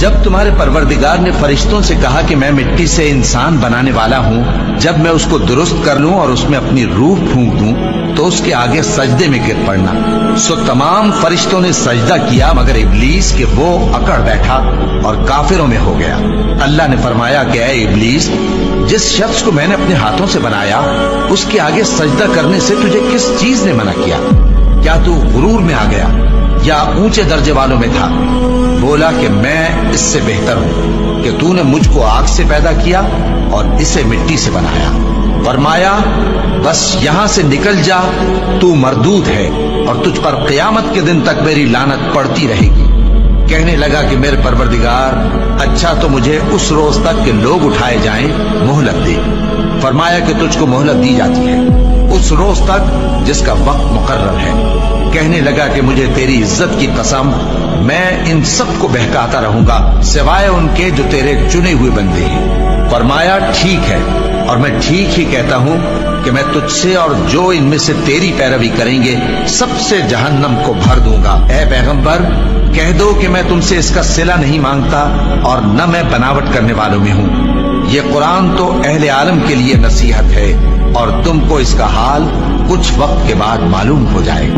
جب تمہارے پروردگار نے فرشتوں سے کہا کہ میں مٹی سے انسان بنانے والا ہوں، جب میں اس کو درست کر لوں اور اس میں اپنی روح پھونک دوں تو اس کے آگے سجدے میں گر پڑنا، سو تمام فرشتوں نے سجدہ کیا مگر ابلیس کہ وہ اکڑ بیٹھا اور کافروں میں ہو گیا۔ اللہ نے فرمایا کہ اے ابلیس، جس شخص کو میں نے اپنے ہاتھوں سے بنایا اس کے آگے سجدہ کرنے سے تجھے کس چیز نے منع کیا؟ کیا تو غرور میں آ گیا یا اونچے درجے والوں میں تھا؟ بولا کہ میں اس سے بہتر ہوں کہ تو نے مجھ کو آگ سے پیدا کیا اور اسے مٹی سے بنایا۔ فرمایا بس یہاں سے نکل جا، تو مردود ہے اور تجھ پر قیامت کے دن تک میری لعنت پڑتی رہے گی۔ کہنے لگا کہ میرے پروردگار، اچھا تو مجھے اس روز تک کہ لوگ اٹھائے جائیں مہلت دے۔ فرمایا کہ تجھ کو مہلت دی جاتی ہے اس روز تک جس کا وقت مقرر ہے۔ کہنے لگا کہ مجھے تیری عزت کی قسم، میں ان سب کو بہکاتا رہوں گا سوائے ان کے جو تیرے چنے ہوئے بندے ہیں۔ فرمایا ٹھیک ہے، اور میں ٹھیک ہی کہتا ہوں کہ میں تجھ سے اور جو ان میں سے تیری پیروی کریں گے سب سے جہنم کو بھر دوں گا۔ اے پیغمبر، کہہ دو کہ میں تم سے اس کا صلہ نہیں مانگتا اور نہ میں بناوٹ کرنے والوں میں ہوں۔ یہ قرآن تو اہل عالم کے لیے نصیحت ہے اور تم کو اس کا حال کچھ وقت کے بعد معلوم ہو جائے۔